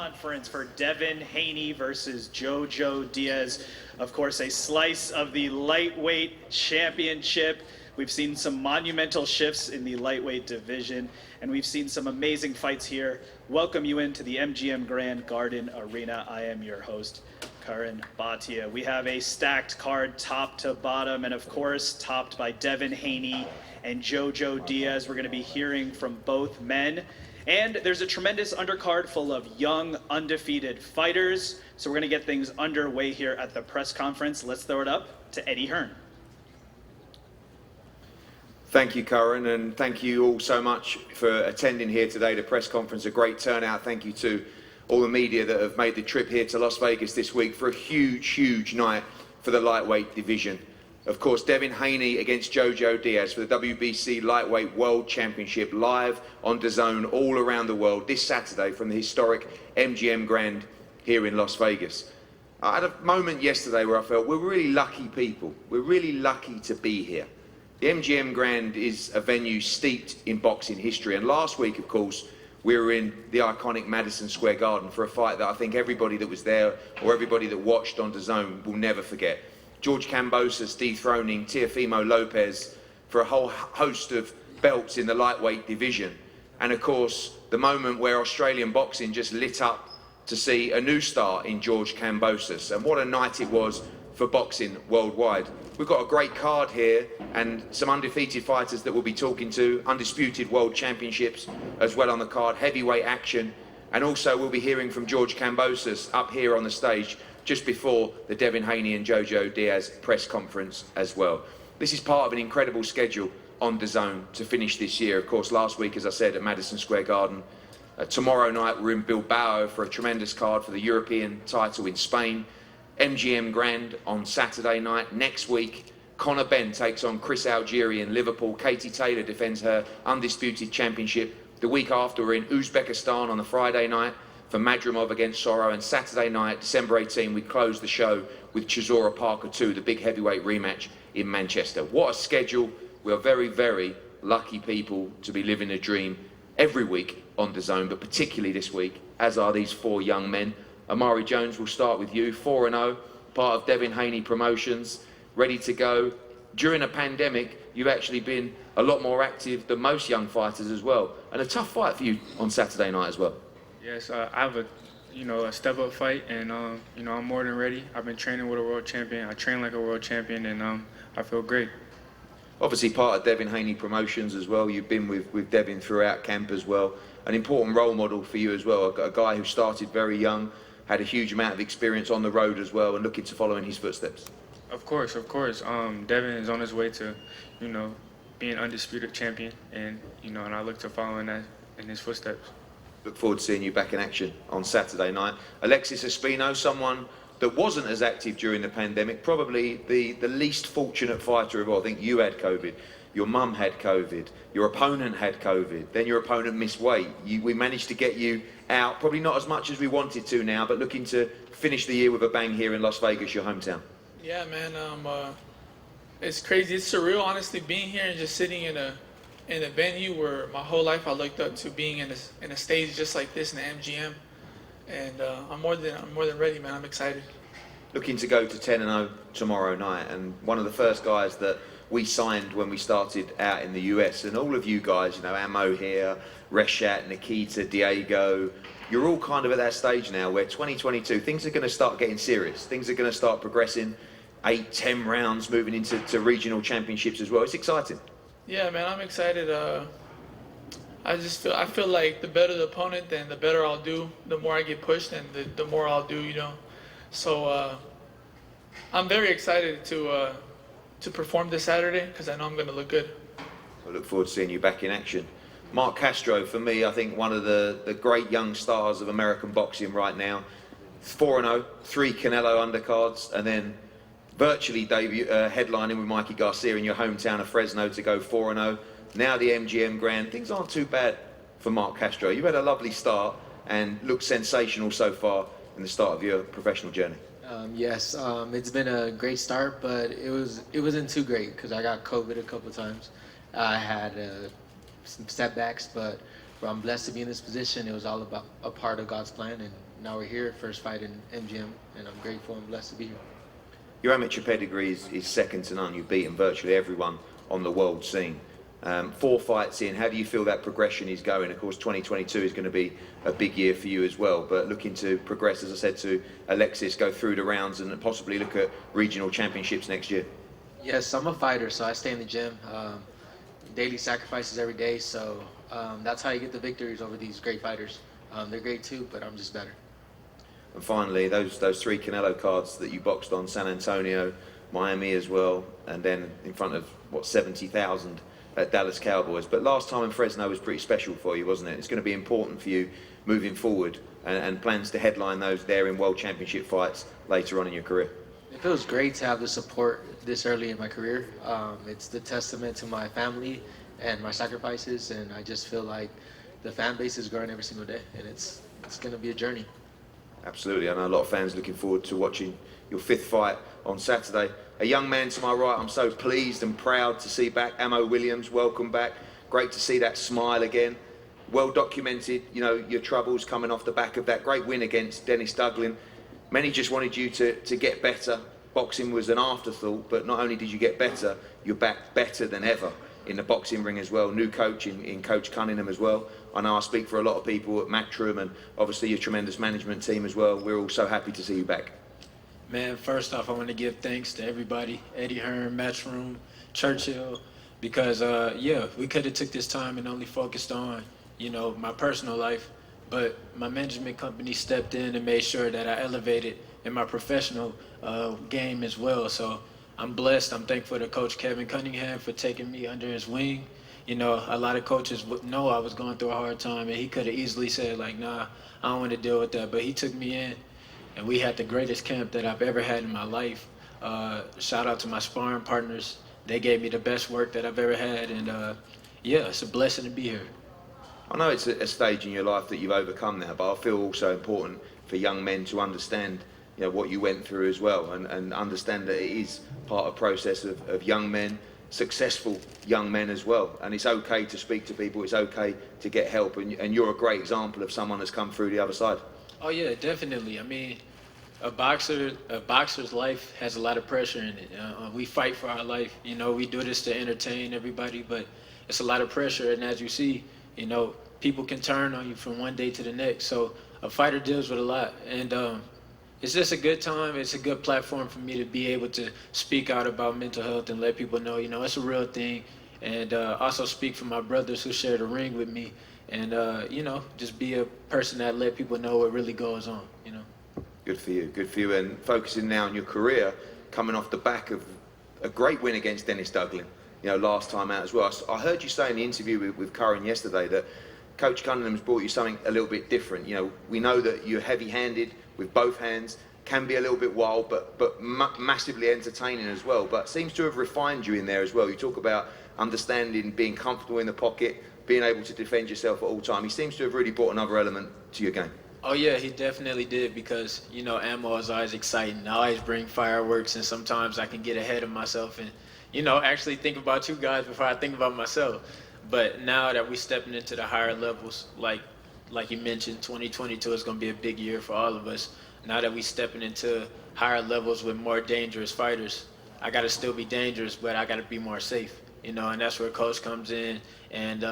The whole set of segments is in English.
conference for Devin Haney versus Jo Diaz. Of course, a slice of the lightweight championship. We've seen some monumental shifts in the lightweight division, and we've seen some amazing fights here. Welcome you into the MGM Grand Garden Arena. I am your host, Karan Bhatia. We have a stacked card top to bottom, and of course, topped by Devin Haney and Jo Diaz. We're going to be hearing from both men. And there's a tremendous undercard full of young, undefeated fighters. So we're going to get things underway here at the press conference. Let's throw it up to Eddie Hearn. Thank you, Karan, and thank you all so much for attending here today. The press conference, a great turnout. Thank you to all the media that have made the trip here to Las Vegas this week for a huge, huge night for the lightweight division. Of course, Devin Haney against Jo Diaz for the WBC Lightweight World Championship, live on DAZN all around the world this Saturday from the historic MGM Grand here in Las Vegas. I had a moment yesterday where I felt we're really lucky people. We're really lucky to be here. The MGM Grand is a venue steeped in boxing history, and last week, of course, we were in the iconic Madison Square Garden for a fight that I think everybody that was there or everybody that watched on DAZN will never forget. George Kambosos dethroning Teofimo Lopez for a whole host of belts in the lightweight division. And of course, the moment where Australian boxing just lit up to see a new star in George Kambosos. And what a night it was for boxing worldwide. We've got a great card here and some undefeated fighters that we'll be talking to, undisputed world championships as well on the card, heavyweight action. And also we'll be hearing from George Kambosos up here on the stage just before the Devin Haney and Jo Diaz press conference as well. This is part of an incredible schedule on DAZN to finish this year. Of course, last week, as I said, at Madison Square Garden. Tomorrow night, we're in Bilbao for a tremendous card for the European title in Spain. MGM Grand on Saturday night. Next week, Conor Benn takes on Chris Algieri in Liverpool. Katie Taylor defends her undisputed championship. The week after, we're in Uzbekistan on the Friday night for Madrimov against Soro, and Saturday night, December 18, we close the show with Chisora Parker 2, the big heavyweight rematch in Manchester. What a schedule. We are very, very lucky people to be living a dream every week on DAZN, but particularly this week, as are these four young men. Amari Jones, we'll start with you, 4-0, part of Devin Haney Promotions, ready to go. During a pandemic, you've actually been a lot more active than most young fighters as well, and a tough fight for you on Saturday night as well. Yes, I have a step-up fight, and I'm more than ready. I've been training with a world champion. I train like a world champion, and I feel great. Obviously part of Devin Haney Promotions as well. You've been with Devin throughout camp as well. An important role model for you as well. A guy who started very young, had a huge amount of experience on the road as well, and looking to follow in his footsteps. Of course. Devin is on his way to, being undisputed champion, and and I look to follow in his footsteps. Look forward to seeing you back in action on Saturday night. Alexis Espino, someone that wasn't as active during the pandemic, probably the least fortunate fighter of all. I think you had COVID, your mum had COVID, your opponent had COVID, then your opponent missed weight. We managed to get you out, probably not as much as we wanted to now, but looking to finish the year with a bang here in Las Vegas, your hometown. Yeah, man, it's crazy. It's surreal, honestly, being here and just sitting in a venue where my whole life I looked up to being in a stage just like this in the MGM, and I'm more than ready, man. I'm excited. Looking to go to 10-0 tomorrow night, and one of the first guys that we signed when we started out in the US, and all of you guys, Ammo here, Reshat, Nikita, Diego, you're all kind of at that stage now where 2022, things are going to start getting serious. Things are going to start progressing, 8-10 rounds, moving into regional championships as well. It's exciting. Yeah, man, I'm excited. I feel like the better the opponent, then the better I'll do. The more I get pushed, and the more I'll do. So I'm very excited to perform this Saturday because I know I'm going to look good. I look forward to seeing you back in action. Mark Castro, for me, I think one of the great young stars of American boxing right now. 4-0, 3 Canelo undercards, and then virtually headlining with Mikey Garcia in your hometown of Fresno to go 4-0. Now the MGM Grand. Things aren't too bad for Mark Castro. You've had a lovely start and looked sensational so far in the start of your professional journey. Yes, it's been a great start, but it wasn't too great because I got COVID a couple times. I had some setbacks, but I'm blessed to be in this position. It was all about a part of God's plan, and now we're here, first fight in MGM, and I'm grateful and blessed to be here. Your amateur pedigree is second to none. You've beaten virtually everyone on the world scene. 4 fights in, how do you feel that progression is going? Of course, 2022 is going to be a big year for you as well, but looking to progress, as I said to Alexis, go through the rounds and possibly look at regional championships next year. Yes, I'm a fighter, so I stay in the gym. Daily sacrifices every day, so that's how you get the victories over these great fighters. They're great too, but I'm just better. And finally, those 3 Canelo cards that you boxed on, San Antonio, Miami as well, and then in front of, what, 70,000 at Dallas Cowboys. But last time in Fresno was pretty special for you, wasn't it? It's going to be important for you moving forward, and plans to headline those there in World Championship fights later on in your career. It feels great to have the support this early in my career. It's the testament to my family and my sacrifices, and I just feel like the fan base is growing every single day, and it's going to be a journey. Absolutely. I know a lot of fans looking forward to watching your 5th fight on Saturday. A young man to my right, I'm so pleased and proud to see back. Amo Williams, welcome back. Great to see that smile again. Well documented, you know, your troubles coming off the back of that great win against Dennis Duglin. Many just wanted you to get better. Boxing was an afterthought, but not only did you get better, you're back better than ever in the boxing ring as well. New coach in Coach Cunningham as well. I know I speak for a lot of people at Matchroom, and obviously your tremendous management team as well. We're all so happy to see you back. Man, first off, I want to give thanks to everybody, Eddie Hearn, Matchroom, Churchill, because, yeah, we could have took this time and only focused on, you know, my personal life, but my management company stepped in and made sure that I elevated in my professional game as well. So I'm blessed. I'm thankful to Coach Kevin Cunningham for taking me under his wing. You know, a lot of coaches would know I was going through a hard time, and he could have easily said, like, nah, I don't want to deal with that. But he took me in, and we had the greatest camp that I've ever had in my life. Shout out to my sparring partners. They gave me the best work that I've ever had, and yeah, it's a blessing to be here. I know it's a stage in your life that you've overcome now, but I feel also important for young men to understand, you know, what you went through as well, and understand that it is part of the process of young men, successful young men as well. And it's okay to speak to people, it's okay to get help, and you're a great example of someone that's come through the other side. Oh yeah, definitely. I mean, a boxer's life has a lot of pressure in it. We fight for our life. You know, we do this to entertain everybody, but it's a lot of pressure. And as you see, you know, people can turn on you from one day to the next. So a fighter deals with a lot. And it's just a good time. It's a good platform for me to be able to speak out about mental health and let people know, you know, it's a real thing. And also speak for my brothers who share the ring with me. And, you know, just be a person that let people know what really goes on, you know. Good for you, good for you. And focusing now on your career, coming off the back of a great win against Dennis Duglin, you know, last time out as well. I heard you say in the interview with Curran yesterday that Coach Cunningham's brought you something a little bit different. You know, we know that you're heavy-handed with both hands, can be a little bit wild, but massively entertaining as well. But seems to have refined you in there as well. You talk about understanding, being comfortable in the pocket, being able to defend yourself at all time. He seems to have really brought another element to your game. Oh yeah, he definitely did, because, you know, ammo is always exciting. I always bring fireworks, and sometimes I can get ahead of myself and, you know, actually think about you guys before I think about myself. But now that we're stepping into the higher levels, like you mentioned, 2022 is going to be a big year for all of us. Now that we're stepping into higher levels with more dangerous fighters, I got to still be dangerous, but I got to be more safe, you know, and that's where Coach comes in. And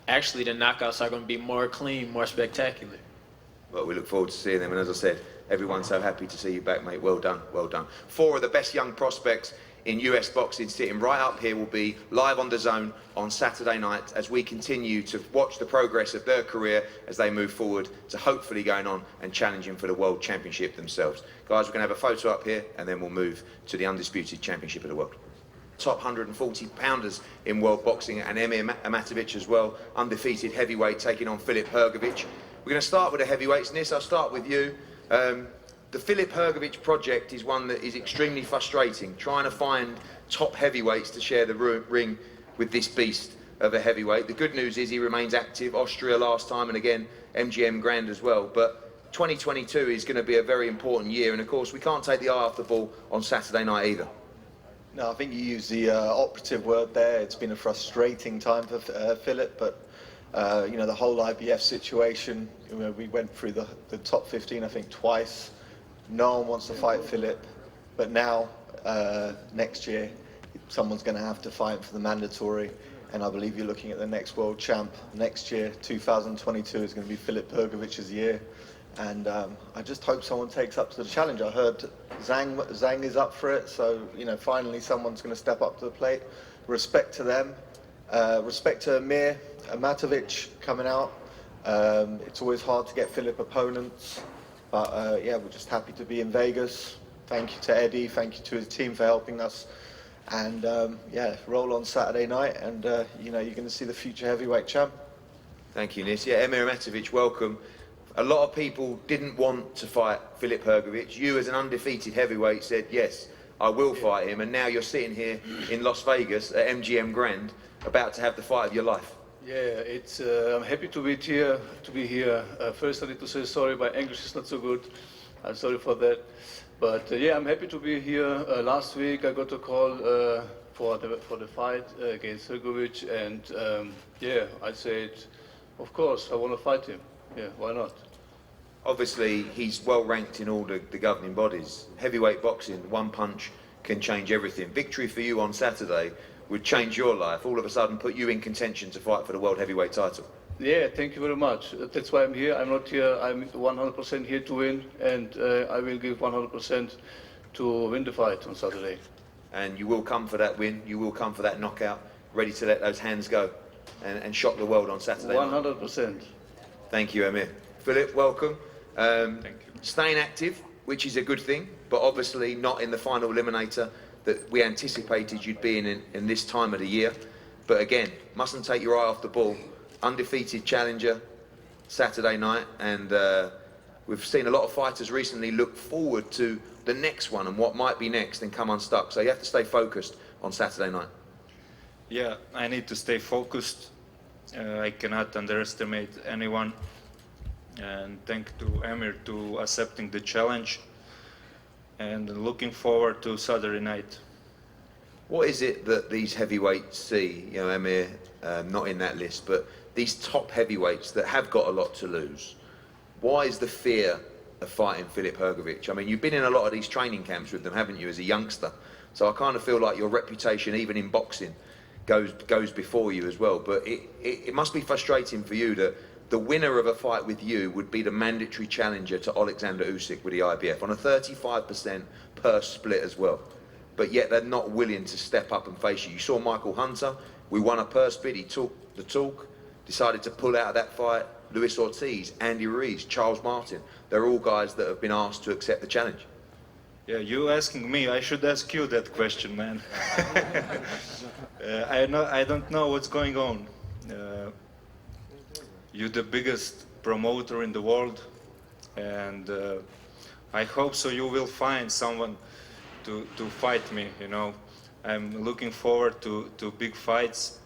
actually the knockouts are going to be more clean, more spectacular. Well, we look forward to seeing them, and as I said, everyone's so happy to see you back, mate. Well done, well done. 4 of the best young prospects in US boxing sitting right up here will be live on DAZN on Saturday night as we continue to watch the progress of their career as they move forward to hopefully going on and challenging for the World Championship themselves. Guys, we're going to have a photo up here, and then we'll move to the undisputed championship of the world. Top 140 pounders in world boxing, and Emir Amatovich as well, undefeated heavyweight, taking on PhilipHergovich. We're going to start with the heavyweights. Nis, I'll start with you. The PhilipHergovich project is one that is extremely frustrating, trying to find top heavyweights to share the ring with this beast of a heavyweight. The good news is he remains active, Austria last time, and again, MGM Grand as well. But 2022 is going to be a very important year, and of course, we can't take the eye off the ball on Saturday night either. No, I think you used the operative word there. It's been a frustrating time for Philip, but You know, the whole IBF situation, you know, we went through the top 15, I think, twice. No one wants to fight Philip, but now, next year, someone's going to have to fight for the mandatory, and I believe you're looking at the next world champ. Next year, 2022, is going to be PhilipHergovich's year, and I just hope someone takes up to the challenge. I heard Zhang is up for it, so, you know, finally someone's going to step up to the plate. Respect to them. Respect to Amir Matovic coming out. It's always hard to get Philip opponents, but yeah, we're just happy to be in Vegas. Thank you to Eddie, thank you to his team for helping us, and yeah, roll on Saturday night, and you know, you're going to see the future heavyweight champ. Thank you, Nis. Yeah, Amir Matovic, welcome. A lot of people didn't want to fight PhilipHergovich. You, as an undefeated heavyweight, said, yes, I will fight him, and now you're sitting here in Las Vegas at MGM Grand, about to have the fight of your life. Yeah, it's. I'm happy to be here. First, I need to say sorry. My English is not so good. I'm sorry for that. But yeah, I'm happy to be here. Last week, I got a call for the fight against Hergovich, and yeah, I said, of course, I want to fight him. Yeah, why not? Obviously, he's well ranked in all the governing bodies. Heavyweight boxing, one punch can change everything. Victory for you on Saturday would change your life, all of a sudden put you in contention to fight for the world heavyweight title. Yeah, thank you very much. That's why I'm here. I'm not here. I'm 100% here to win, and I will give 100% to win the fight on Saturday. And you will come for that win. You will come for that knockout, ready to let those hands go and shock the world on Saturday. 100%. Thank you, Amir. Philip, welcome. Thank you. Staying active, which is a good thing, but obviously not in the final eliminator that we anticipated you'd be in this time of the year. But again, mustn't take your eye off the ball. Undefeated challenger Saturday night, and we've seen a lot of fighters recently look forward to the next one and what might be next and come unstuck. So you have to stay focused on Saturday night. Yeah, I need to stay focused. I cannot underestimate anyone. And thank to Amir to accepting the challenge, and looking forward to Saturday night. What is it that these heavyweights see, you know, Amir, not in that list, but these top heavyweights that have got a lot to lose? Why is the fear of fighting PhilipHergovich? I mean, you've been in a lot of these training camps with them, haven't you, as a youngster? So I kind of feel like your reputation, even in boxing, goes before you as well. But it must be frustrating for you that the winner of a fight with you would be the mandatory challenger to Alexander Usyk with the IBF on a 35% purse split as well. But yet they're not willing to step up and face you. You saw Michael Hunter, we won a purse bid, he took the talk, decided to pull out of that fight. Luis Ortiz, Andy Ruiz, Charles Martin, they're all guys that have been asked to accept the challenge. Yeah, you asking me, I should ask you that question, man. I don't know what's going on. You're the biggest promoter in the world, and I hope so you will find someone to fight me, you know. I'm looking forward to big fights.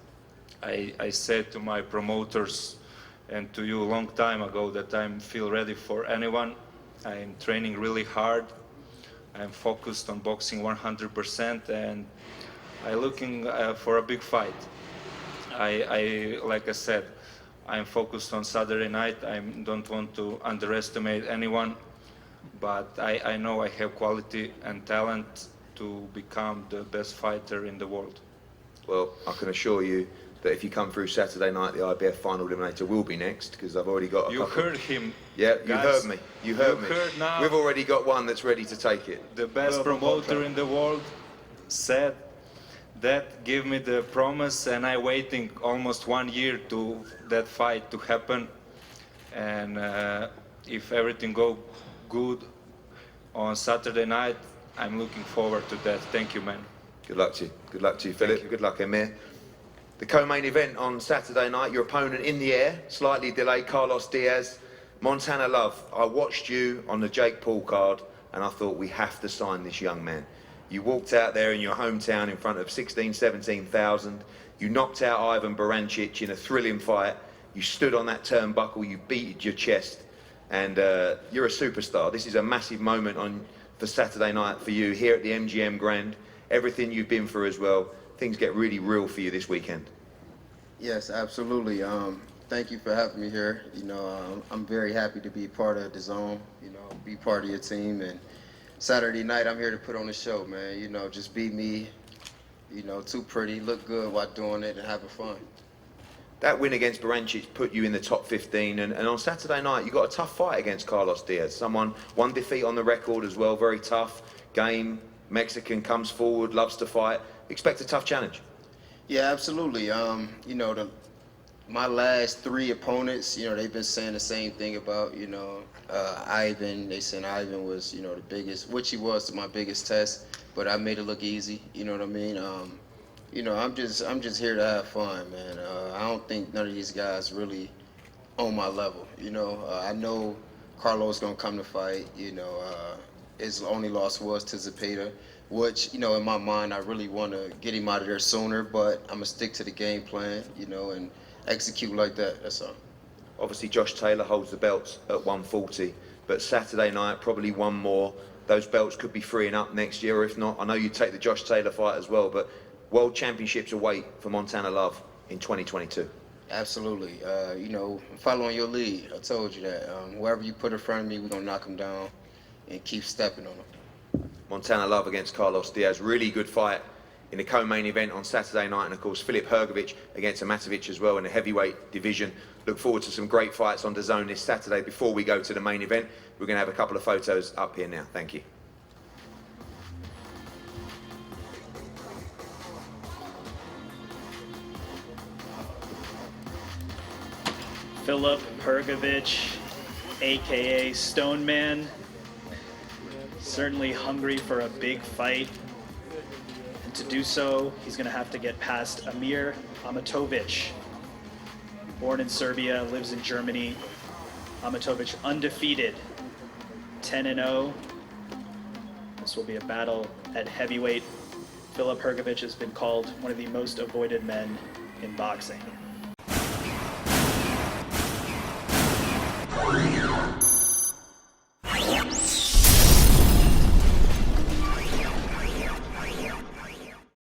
I said to my promoters and to you a long time ago that I feel ready for anyone. I'm training really hard. I'm focused on boxing 100%, and I'm looking for a big fight. Like I said, I'm focused on Saturday night. I don't want to underestimate anyone, but I know I have quality and talent to become the best fighter in the world. Well, I can assure you that if you come through Saturday night, the IBF final eliminator will be next, because I've already got a You couple. heard him. Yeah, you guys. heard me. You heard me. Heard now. We've already got one that's ready to take it. The best promoter in the world said that, give me the promise, and I waiting almost 1 year to that fight to happen. And if everything go good on Saturday night, I'm looking forward to that. Thank you, man. Good luck to you. Good luck to you, Philip. Good luck, Amir. The co-main event on Saturday night, your opponent in the air, slightly delayed, Carlos Diaz. Montana Love, I watched you on the Jake Paul card, and I thought, we have to sign this young man. You walked out there in your hometown in front of 16,000, 17,000. You knocked out Ivan Barancic in a thrilling fight. You stood on that turnbuckle, you beat your chest, and you're a superstar. This is a massive moment for Saturday night for you here at the MGM Grand. Everything you've been through as well. Things get really real for you this weekend. Yes, absolutely. Thank you for having me here. I'm very happy to be part of the Zone, be part of your team. And Saturday night, I'm here to put on a show, man. Just be me, too pretty, look good while doing it and having fun. That win against Berancic put you in the top 15, and on Saturday night you got a tough fight against Carlos Diaz. One defeat on the record as well, very tough game. Mexican comes forward, loves to fight. Expect a tough challenge. Yeah, absolutely. My last 3 opponents, they've been saying the same thing about, Ivan. They said Ivan was, the biggest, which he was my biggest test, but I made it look easy. You know what I mean? I'm just here to have fun, man. I don't think none of these guys really on my level. I know Carlos gonna come to fight. His only loss was to Zepeda, which in my mind I really want to get him out of there sooner. But I'm gonna stick to the game plan, and execute like that. That's all. Obviously, Josh Taylor holds the belts at 140, but Saturday night probably one more. Those belts could be freeing up next year, or if not, I know you take the Josh Taylor fight as well, but World Championships await for Montana Love in 2022. Absolutely. Following your lead. I told you that. Whoever you put in front of me, we're going to knock him down and keep stepping on him. Montana Love against Carlos Diaz. Really good fight in the co-main event on Saturday night. And, of course, PhilipHergovich against Amatovic as well in the heavyweight division. Look forward to some great fights on DAZN this Saturday. Before we go to the main event, we're going to have a couple of photos up here now. Thank you. PhilipHergovich, aka Stoneman, certainly hungry for a big fight. And to do so, he's going to have to get past Amir Amatovic. Born in Serbia, lives in Germany. Amatovic undefeated, 10-0. This will be a battle at heavyweight. PhilipHergovich has been called one of the most avoided men in boxing.